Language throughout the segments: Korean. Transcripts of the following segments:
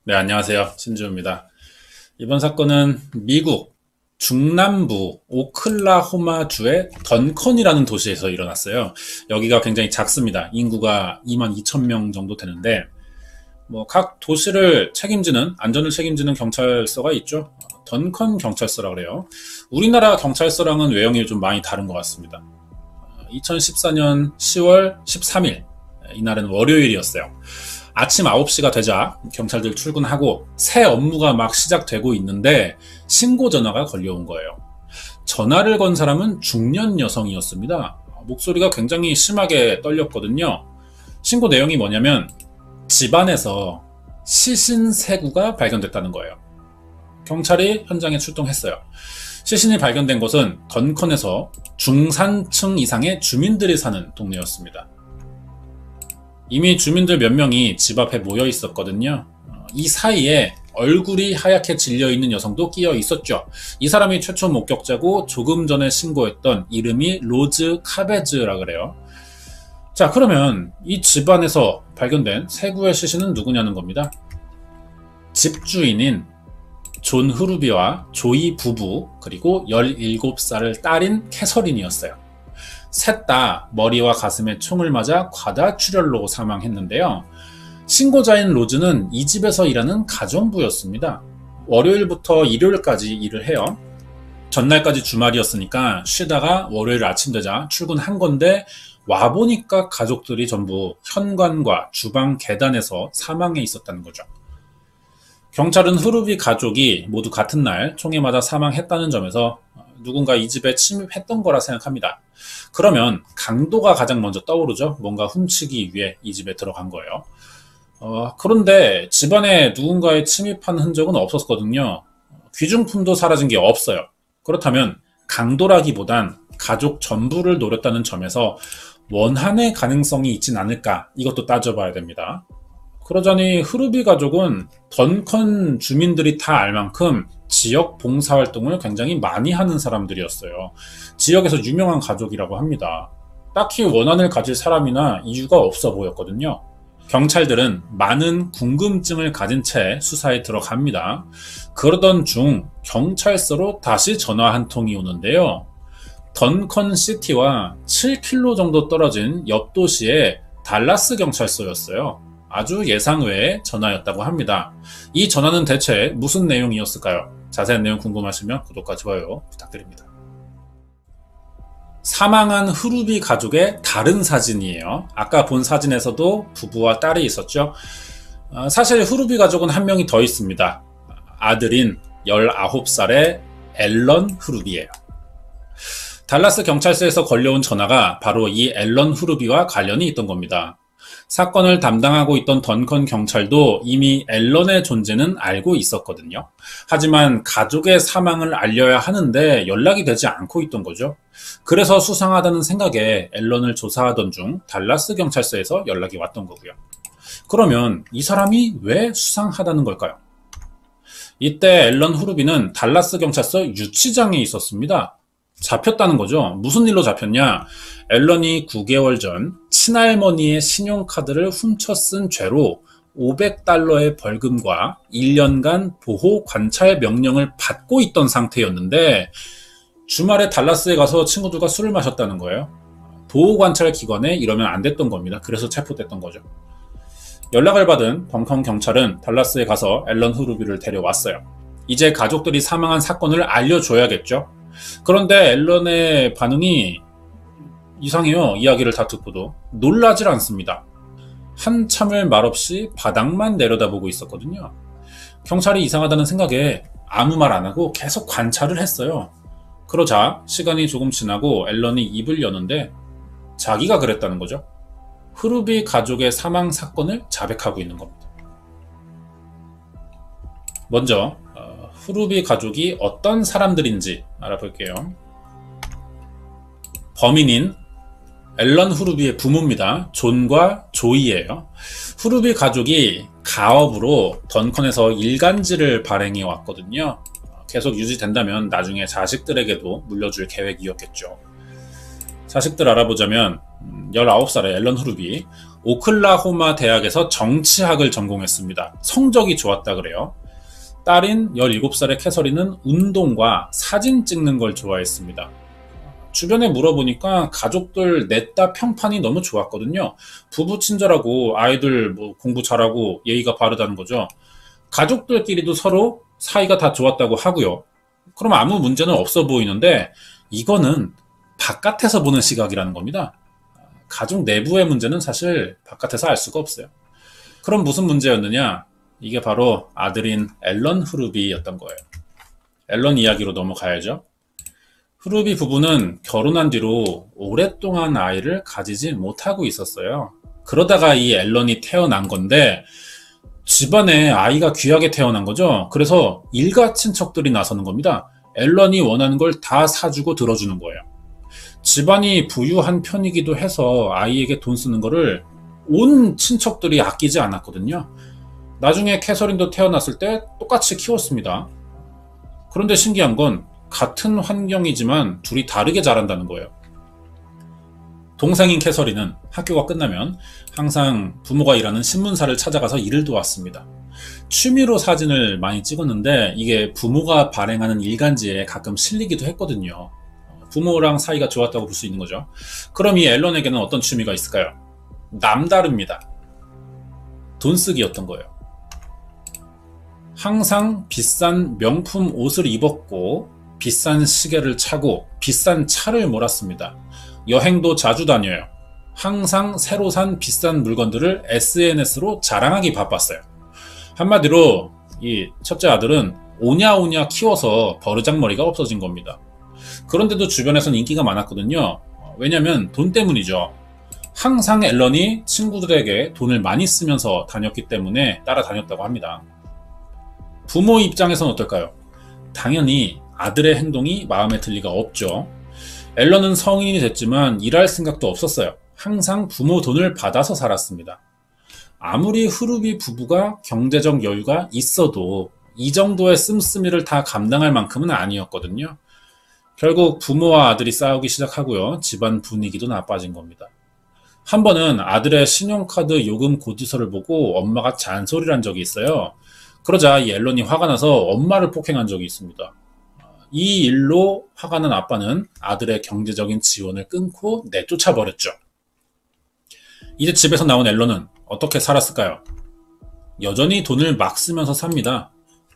네, 안녕하세요. 신주입니다. 이번 사건은 미국 중남부 오클라호마주의 던컨이라는 도시에서 일어났어요. 여기가 굉장히 작습니다. 인구가 22,000명 정도 되는데, 각 도시를 책임지는, 안전을 책임지는 경찰서가 있죠. 던컨 경찰서라고 그래요. 우리나라 경찰서랑은 외형이 좀 많이 다른 것 같습니다. 2014년 10월 13일, 이날은 월요일이었어요. 아침 9시가 되자 경찰들 출근하고 새 업무가 막 시작되고 있는데 신고 전화가 걸려온 거예요. 전화를 건 사람은 중년 여성이었습니다. 목소리가 굉장히 심하게 떨렸거든요. 신고 내용이 뭐냐면 집안에서 시신 세구가 발견됐다는 거예요. 경찰이 현장에 출동했어요. 시신이 발견된 곳은 던컨에서 중산층 이상의 주민들이 사는 동네였습니다. 이미 주민들 몇 명이 집 앞에 모여 있었거든요. 이 사이에 얼굴이 하얗게 질려있는 여성도 끼어 있었죠. 이 사람이 최초 목격자고 조금 전에 신고했던 이름이 로즈 카베즈라 그래요. 자, 그러면 이 집안에서 발견된 세구의 시신은 누구냐는 겁니다. 집주인인 존 후르비와 조이 부부, 그리고 17살 딸인 캐서린이었어요. 셋 다 머리와 가슴에 총을 맞아 과다출혈로 사망했는데요. 신고자인 로즈는 이 집에서 일하는 가정부였습니다. 월요일부터 일요일까지 일을 해요. 전날까지 주말이었으니까 쉬다가 월요일 아침 되자 출근한 건데 와보니까 가족들이 전부 현관과 주방 계단에서 사망해 있었다는 거죠. 경찰은 후르비 가족이 모두 같은 날 총에 맞아 사망했다는 점에서 누군가 이 집에 침입했던 거라 생각합니다. 그러면 강도가 가장 먼저 떠오르죠. 뭔가 훔치기 위해 이 집에 들어간 거예요. 그런데 집안에 누군가의 침입한 흔적은 없었거든요. 귀중품도 사라진 게 없어요. 그렇다면 강도라기보단 가족 전부를 노렸다는 점에서 원한의 가능성이 있진 않을까, 이것도 따져봐야 됩니다. 그러자니 후르비 가족은 던컨 주민들이 다 알 만큼 지역 봉사활동을 굉장히 많이 하는 사람들이었어요. 지역에서 유명한 가족이라고 합니다. 딱히 원한을 가질 사람이나 이유가 없어 보였거든요. 경찰들은 많은 궁금증을 가진 채 수사에 들어갑니다. 그러던 중 경찰서로 다시 전화 한 통이 오는데요. 던컨 시티와 7km 정도 떨어진 옆 도시의 달라스 경찰서였어요. 아주 예상 외의 전화였다고 합니다. 이 전화는 대체 무슨 내용이었을까요? 자세한 내용 궁금하시면 구독과 좋아요 부탁드립니다. 사망한 후르비 가족의 다른 사진이에요. 아까 본 사진에서도 부부와 딸이 있었죠. 사실 후르비 가족은 한 명이 더 있습니다. 아들인 19살의 앨런 후르비예요. 달라스 경찰서에서 걸려온 전화가 바로 이 앨런 후르비와 관련이 있던 겁니다. 사건을 담당하고 있던 던컨 경찰도 이미 앨런의 존재는 알고 있었거든요. 하지만 가족의 사망을 알려야 하는데 연락이 되지 않고 있던 거죠. 그래서 수상하다는 생각에 앨런을 조사하던 중 달라스 경찰서에서 연락이 왔던 거고요. 그러면 이 사람이 왜 수상하다는 걸까요? 이때 앨런 후르비는 달라스 경찰서 유치장에 있었습니다. 잡혔다는 거죠. 무슨 일로 잡혔냐? 앨런이 9개월 전 친할머니의 신용카드를 훔쳐 쓴 죄로 $500의 벌금과 1년간 보호 관찰 명령을 받고 있던 상태였는데 주말에 달라스에 가서 친구들과 술을 마셨다는 거예요. 보호 관찰 기관에 이러면 안 됐던 겁니다. 그래서 체포됐던 거죠. 연락을 받은 던컨 경찰은 달라스에 가서 앨런 후르비를 데려왔어요. 이제 가족들이 사망한 사건을 알려줘야겠죠. 그런데 앨런의 반응이 이상해요. 이야기를 다 듣고도 놀라질 않습니다. 한참을 말없이 바닥만 내려다보고 있었거든요. 경찰이 이상하다는 생각에 아무 말 안 하고 계속 관찰을 했어요. 그러자 시간이 조금 지나고 앨런이 입을 여는데 자기가 그랬다는 거죠. 후르비 가족의 사망 사건을 자백하고 있는 겁니다. 먼저 후르비 가족이 어떤 사람들인지 알아볼게요. 범인인 앨런 후르비의 부모입니다. 존과 조이예요. 후르비 가족이 가업으로 던컨에서 일간지를 발행해 왔거든요. 계속 유지된다면 나중에 자식들에게도 물려줄 계획이었겠죠. 자식들 알아보자면 19살의 앨런 후르비, 오클라호마 대학에서 정치학을 전공했습니다. 성적이 좋았다 그래요. 딸인 17살의 캐서린은 운동과 사진 찍는 걸 좋아했습니다. 주변에 물어보니까 가족들 넷다 평판이 너무 좋았거든요. 부부 친절하고 아이들 공부 잘하고 예의가 바르다는 거죠. 가족들끼리도 서로 사이가 다 좋았다고 하고요. 그럼 아무 문제는 없어 보이는데 이거는 바깥에서 보는 시각이라는 겁니다. 가족 내부의 문제는 사실 바깥에서 알 수가 없어요. 그럼 무슨 문제였느냐? 이게 바로 아들인 앨런 후르비였던 거예요. 앨런 이야기로 넘어가야죠. 후르비 부부는 결혼한 뒤로 오랫동안 아이를 가지지 못하고 있었어요. 그러다가 이 앨런이 태어난 건데 집안에 아이가 귀하게 태어난 거죠. 그래서 일가 친척들이 나서는 겁니다. 앨런이 원하는 걸 다 사주고 들어주는 거예요. 집안이 부유한 편이기도 해서 아이에게 돈 쓰는 거를 온 친척들이 아끼지 않았거든요. 나중에 캐서린도 태어났을 때 똑같이 키웠습니다. 그런데 신기한 건 같은 환경이지만 둘이 다르게 자란다는 거예요. 동생인 캐서린은 학교가 끝나면 항상 부모가 일하는 신문사를 찾아가서 일을 도왔습니다. 취미로 사진을 많이 찍었는데 이게 부모가 발행하는 일간지에 가끔 실리기도 했거든요. 부모랑 사이가 좋았다고 볼 수 있는 거죠. 그럼 이 앨런에게는 어떤 취미가 있을까요? 남다릅니다. 돈 쓰기였던 거예요. 항상 비싼 명품 옷을 입었고 비싼 시계를 차고 비싼 차를 몰았습니다. 여행도 자주 다녀요. 항상 새로 산 비싼 물건들을 SNS로 자랑하기 바빴어요. 한마디로 이 첫째 아들은 오냐오냐 키워서 버르장머리가 없어진 겁니다. 그런데도 주변에서는 인기가 많았거든요. 왜냐면 돈 때문이죠. 항상 앨런이 친구들에게 돈을 많이 쓰면서 다녔기 때문에 따라다녔다고 합니다. 부모 입장에서는 어떨까요? 당연히 아들의 행동이 마음에 들 리가 없죠. 앨런은 성인이 됐지만 일할 생각도 없었어요. 항상 부모 돈을 받아서 살았습니다. 아무리 후르비 부부가 경제적 여유가 있어도 이 정도의 씀씀이를 다 감당할 만큼은 아니었거든요. 결국 부모와 아들이 싸우기 시작하고요. 집안 분위기도 나빠진 겁니다. 한 번은 아들의 신용카드 요금 고지서를 보고 엄마가 잔소리를 한 적이 있어요. 그러자 이 앨런이 화가 나서 엄마를 폭행한 적이 있습니다. 이 일로 화가 난 아빠는 아들의 경제적인 지원을 끊고 내쫓아 버렸죠. 이제 집에서 나온 앨런은 어떻게 살았을까요? 여전히 돈을 막 쓰면서 삽니다.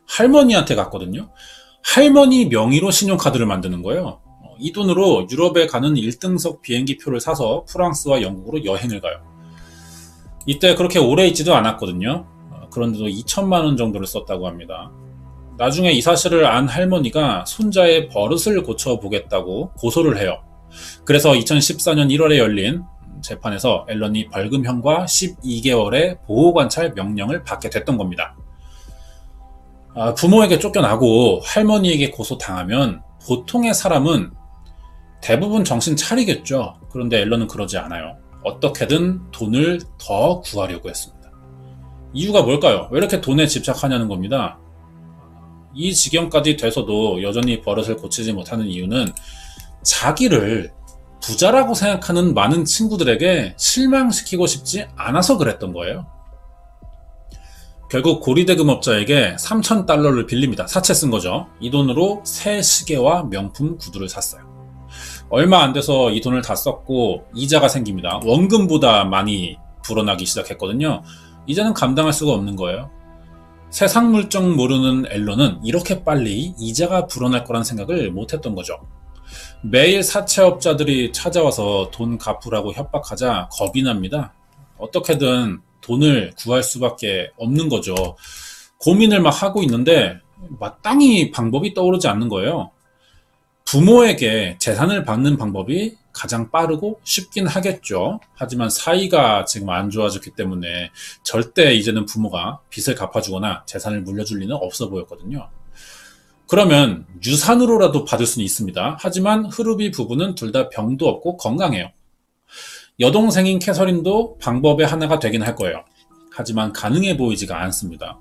할머니한테 갔거든요. 할머니 명의로 신용카드를 만드는 거예요. 이 돈으로 유럽에 가는 1등석 비행기 표를 사서 프랑스와 영국으로 여행을 가요. 이때 그렇게 오래 있지도 않았거든요. 그런데도 2천만 원 정도를 썼다고 합니다. 나중에 이 사실을 안 할머니가 손자의 버릇을 고쳐보겠다고 고소를 해요. 그래서 2014년 1월에 열린 재판에서 앨런이 벌금형과 12개월의 보호관찰 명령을 받게 됐던 겁니다. 부모에게 쫓겨나고 할머니에게 고소당하면 보통의 사람은 대부분 정신 차리겠죠. 그런데 앨런은 그러지 않아요. 어떻게든 돈을 더 구하려고 했습니다. 이유가 뭘까요? 왜 이렇게 돈에 집착하냐는 겁니다. 이 지경까지 돼서도 여전히 버릇을 고치지 못하는 이유는 자기를 부자라고 생각하는 많은 친구들에게 실망시키고 싶지 않아서 그랬던 거예요. 결국 고리대금업자에게 3,000달러를 빌립니다. 사채 쓴 거죠. 이 돈으로 새 시계와 명품 구두를 샀어요. 얼마 안 돼서 이 돈을 다 썼고 이자가 생깁니다. 원금보다 많이 불어나기 시작했거든요. 이제는 감당할 수가 없는 거예요. 세상 물정 모르는 앨런은 이렇게 빨리 이자가 불어날 거란 생각을 못했던 거죠. 매일 사채업자들이 찾아와서 돈 갚으라고 협박하자 겁이 납니다. 어떻게든 돈을 구할 수밖에 없는 거죠. 고민을 막 하고 있는데 마땅히 방법이 떠오르지 않는 거예요. 부모에게 재산을 받는 방법이 가장 빠르고 쉽긴 하겠죠. 하지만 사이가 지금 안 좋아졌기 때문에 절대 이제는 부모가 빚을 갚아주거나 재산을 물려줄 리는 없어 보였거든요. 그러면 유산으로라도 받을 수는 있습니다. 하지만 후르비 부부는 둘 다 병도 없고 건강해요. 여동생인 캐서린도 방법의 하나가 되긴 할 거예요. 하지만 가능해 보이지가 않습니다.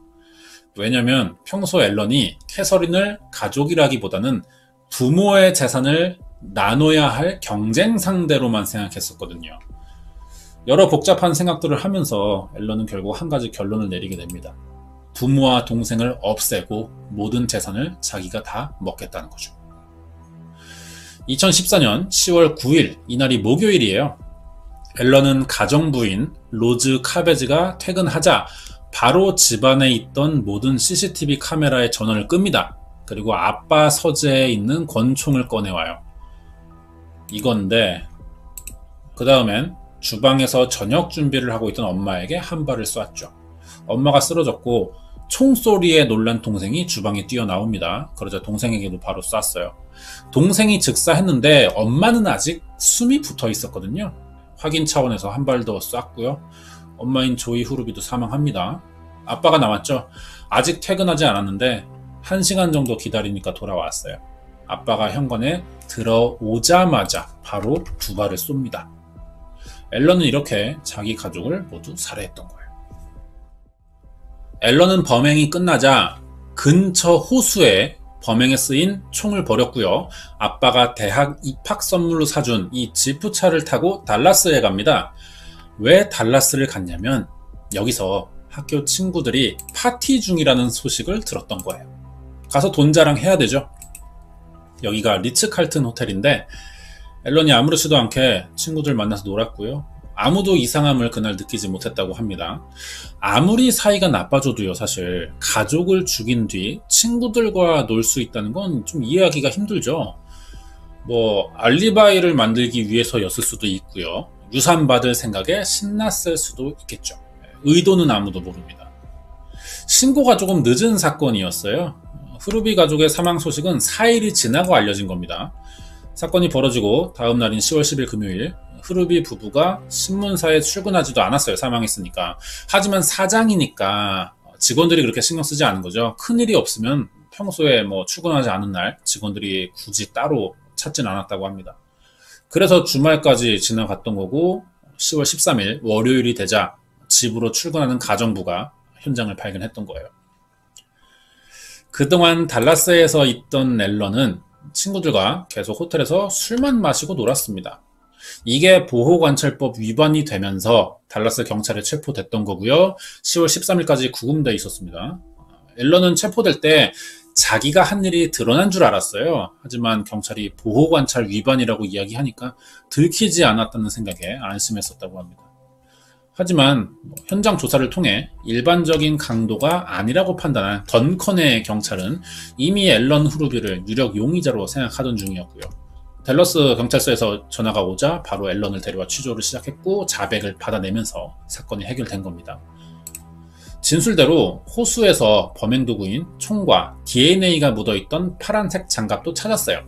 왜냐면 평소 앨런이 캐서린을 가족이라기보다는 부모의 재산을 나눠야 할 경쟁 상대로만 생각했었거든요. 여러 복잡한 생각들을 하면서 앨런은 결국 한 가지 결론을 내리게 됩니다. 부모와 동생을 없애고 모든 재산을 자기가 다 먹겠다는 거죠. 2014년 10월 9일, 이날이 목요일이에요. 앨런은 가정부인 로즈 카베즈가 퇴근하자 바로 집안에 있던 모든 CCTV 카메라의 전원을 끕니다. 그리고 아빠 서재에 있는 권총을 꺼내와요. 이건데 그 다음엔 주방에서 저녁 준비를 하고 있던 엄마에게 한 발을 쐈죠. 엄마가 쓰러졌고 총소리에 놀란 동생이 주방에 뛰어나옵니다. 그러자 동생에게도 바로 쐈어요. 동생이 즉사했는데 엄마는 아직 숨이 붙어 있었거든요. 확인 차원에서 한 발 더 쐈고요. 엄마인 조이 후르비도 사망합니다. 아빠가 나왔죠. 아직 퇴근하지 않았는데 1시간 정도 기다리니까 돌아왔어요. 아빠가 현관에 들어오자마자 바로 2발을 쏩니다. 앨런은 이렇게 자기 가족을 모두 살해했던 거예요. 앨런은 범행이 끝나자 근처 호수에 범행에 쓰인 총을 버렸고요. 아빠가 대학 입학 선물로 사준 이 지프차를 타고 달라스에 갑니다. 왜 달라스를 갔냐면 여기서 학교 친구들이 파티 중이라는 소식을 들었던 거예요. 가서 돈 자랑해야 되죠. 여기가 리츠칼튼 호텔인데 앨런이 아무렇지도 않게 친구들 만나서 놀았고요. 아무도 이상함을 그날 느끼지 못했다고 합니다. 아무리 사이가 나빠져도요, 사실 가족을 죽인 뒤 친구들과 놀 수 있다는 건 좀 이해하기가 힘들죠. 뭐 알리바이를 만들기 위해서였을 수도 있고요. 유산받을 생각에 신났을 수도 있겠죠. 의도는 아무도 모릅니다. 신고가 조금 늦은 사건이었어요. 후르비 가족의 사망 소식은 4일이 지나고 알려진 겁니다. 사건이 벌어지고 다음 날인 10월 10일 금요일 후르비 부부가 신문사에 출근하지도 않았어요. 사망했으니까. 하지만 사장이니까 직원들이 그렇게 신경 쓰지 않은 거죠. 큰일이 없으면 평소에 뭐 출근하지 않은 날 직원들이 굳이 따로 찾진 않았다고 합니다. 그래서 주말까지 지나갔던 거고 10월 13일 월요일이 되자 집으로 출근하는 가정부가 현장을 발견했던 거예요. 그동안 달라스에서 있던 앨런은 친구들과 계속 호텔에서 술만 마시고 놀았습니다. 이게 보호관찰법 위반이 되면서 달라스 경찰에 체포됐던 거고요. 10월 13일까지 구금돼 있었습니다. 앨런은 체포될 때 자기가 한 일이 드러난 줄 알았어요. 하지만 경찰이 보호관찰 위반이라고 이야기하니까 들키지 않았다는 생각에 안심했었다고 합니다. 하지만 현장 조사를 통해 일반적인 강도가 아니라고 판단한 던컨의 경찰은 이미 앨런 후르비를 유력 용의자로 생각하던 중이었고요. 댈러스 경찰서에서 전화가 오자 바로 앨런을 데려와 취조를 시작했고 자백을 받아내면서 사건이 해결된 겁니다. 진술대로 호수에서 범행 도구인 총과 DNA가 묻어있던 파란색 장갑도 찾았어요.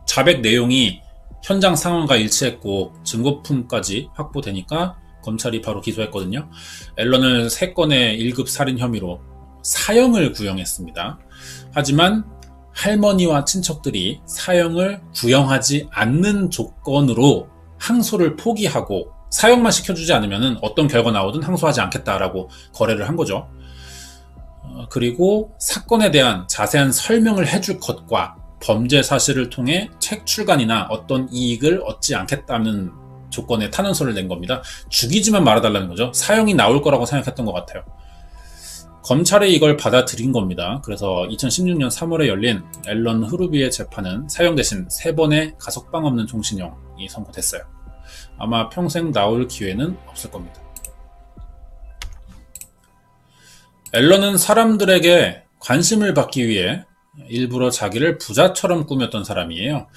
자백 내용이 현장 상황과 일치했고 증거품까지 확보되니까 검찰이 바로 기소했거든요. 앨런을 3건의 1급 살인 혐의로 사형을 구형했습니다. 하지만 할머니와 친척들이 사형을 구형하지 않는 조건으로 항소를 포기하고 사형만 시켜주지 않으면 어떤 결과 나오든 항소하지 않겠다라고 거래를 한 거죠. 그리고 사건에 대한 자세한 설명을 해줄 것과 범죄 사실을 통해 책 출간이나 어떤 이익을 얻지 않겠다는 조건에 탄원서를 낸 겁니다. 죽이지만 말아달라는 거죠. 사형이 나올 거라고 생각했던 것 같아요. 검찰이 이걸 받아들인 겁니다. 그래서 2016년 3월에 열린 앨런 후르비의 재판은 사형 대신 3번의 가석방 없는 종신형이 선고됐어요. 아마 평생 나올 기회는 없을 겁니다. 앨런은 사람들에게 관심을 받기 위해 일부러 자기를 부자처럼 꾸몄던 사람이에요.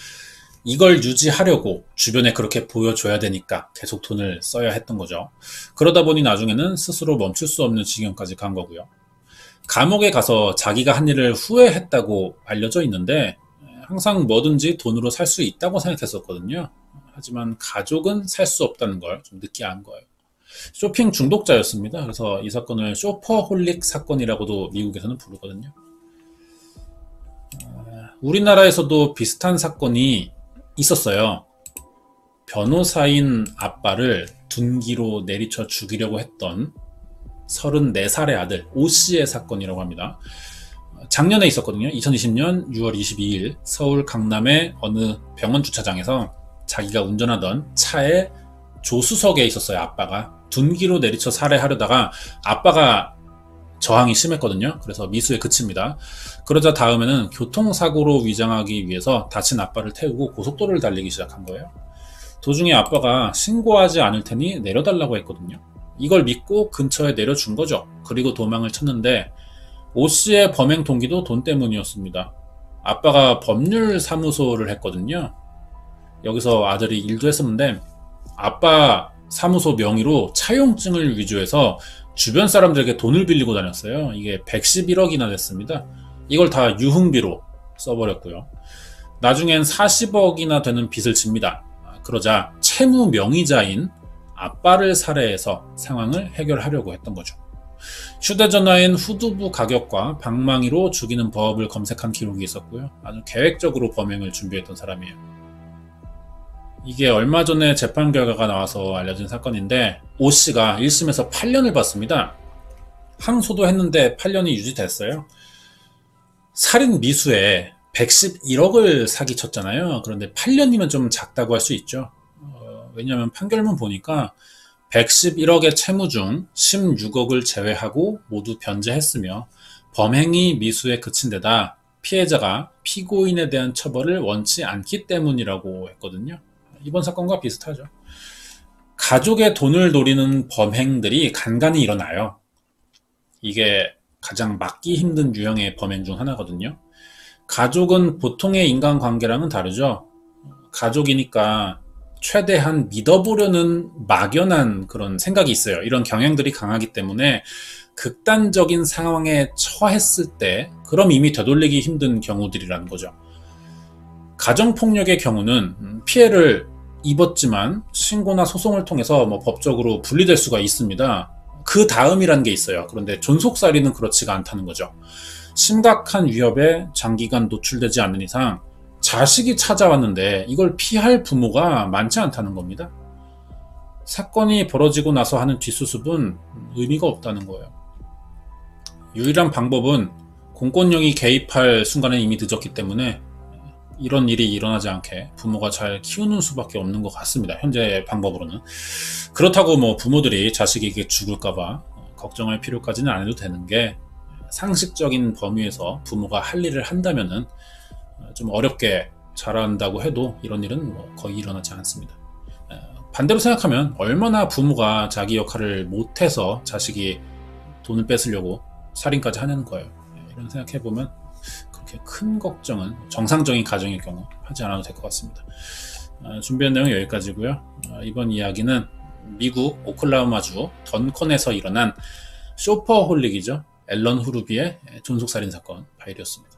이걸 유지하려고 주변에 그렇게 보여줘야 되니까 계속 돈을 써야 했던 거죠. 그러다 보니 나중에는 스스로 멈출 수 없는 지경까지 간 거고요. 감옥에 가서 자기가 한 일을 후회했다고 알려져 있는데 항상 뭐든지 돈으로 살 수 있다고 생각했었거든요. 하지만 가족은 살 수 없다는 걸 좀 늦게 안 거예요. 쇼핑 중독자였습니다. 그래서 이 사건을 쇼퍼홀릭 사건이라고도 미국에서는 부르거든요. 우리나라에서도 비슷한 사건이 있었어요. 변호사인 아빠를 둔기로 내리쳐 죽이려고 했던 34살의 아들 오씨의 사건이라고 합니다. 작년에 있었거든요. 2020년 6월 22일 서울 강남의 어느 병원 주차장에서 자기가 운전하던 차에 조수석에 있었어요. 아빠가 둔기로 내리쳐 살해하려다가 아빠가 저항이 심했거든요. 그래서 미수에 그칩니다. 그러자 다음에는 교통사고로 위장하기 위해서 다친 아빠를 태우고 고속도로를 달리기 시작한 거예요. 도중에 아빠가 신고하지 않을 테니 내려달라고 했거든요. 이걸 믿고 근처에 내려준 거죠. 그리고 도망을 쳤는데 오씨의 범행 동기도 돈 때문이었습니다. 아빠가 법률사무소를 했거든요. 여기서 아들이 일도 했었는데 아빠 사무소 명의로 차용증을 위조해서 주변 사람들에게 돈을 빌리고 다녔어요. 이게 111억이나 됐습니다. 이걸 다 유흥비로 써버렸고요. 나중엔 40억이나 되는 빚을 집니다. 그러자 채무 명의자인 아빠를 살해해서 상황을 해결하려고 했던 거죠. 휴대전화엔 후두부 가격과 방망이로 죽이는 법을 검색한 기록이 있었고요. 아주 계획적으로 범행을 준비했던 사람이에요. 이게 얼마 전에 재판 결과가 나와서 알려진 사건인데 오씨가 1심에서 8년을 받습니다. 항소도 했는데 8년이 유지됐어요. 살인 미수에 111억을 사기쳤잖아요. 그런데 8년이면 좀 작다고 할 수 있죠. 왜냐하면 판결문 보니까 111억의 채무 중 16억을 제외하고 모두 변제했으며 범행이 미수에 그친 데다 피해자가 피고인에 대한 처벌을 원치 않기 때문이라고 했거든요. 이번 사건과 비슷하죠. 가족의 돈을 노리는 범행들이 간간히 일어나요. 이게 가장 막기 힘든 유형의 범행 중 하나거든요. 가족은 보통의 인간관계랑은 다르죠. 가족이니까 최대한 믿어보려는 막연한 그런 생각이 있어요. 이런 경향들이 강하기 때문에 극단적인 상황에 처했을 때 그럼 이미 되돌리기 힘든 경우들이라는 거죠. 가정폭력의 경우는 피해를 입었지만 신고나 소송을 통해서 법적으로 분리될 수가 있습니다. 그 다음이라는 게 있어요. 그런데 존속살인은 그렇지가 않다는 거죠. 심각한 위협에 장기간 노출되지 않는 이상 자식이 찾아왔는데 이걸 피할 부모가 많지 않다는 겁니다. 사건이 벌어지고 나서 하는 뒷수습은 의미가 없다는 거예요. 유일한 방법은 공권력이 개입할 순간에 이미 늦었기 때문에 이런 일이 일어나지 않게 부모가 잘 키우는 수밖에 없는 것 같습니다. 현재 방법으로는. 그렇다고 부모들이 자식에게 죽을까봐 걱정할 필요까지는 안 해도 되는 게 상식적인 범위에서 부모가 할 일을 한다면은 좀 어렵게 자란다고 해도 이런 일은 거의 일어나지 않습니다. 반대로 생각하면 얼마나 부모가 자기 역할을 못해서 자식이 돈을 뺏으려고 살인까지 하냐는 거예요. 이런 생각해보면 그렇게 큰 걱정은 정상적인 가정의 경우 하지 않아도 될 것 같습니다. 준비한 내용은 여기까지고요. 이번 이야기는 미국 오클라호마주 던컨에서 일어난 쇼퍼홀릭이죠. 앨런 후르비의 존속살인 사건 파일이었습니다.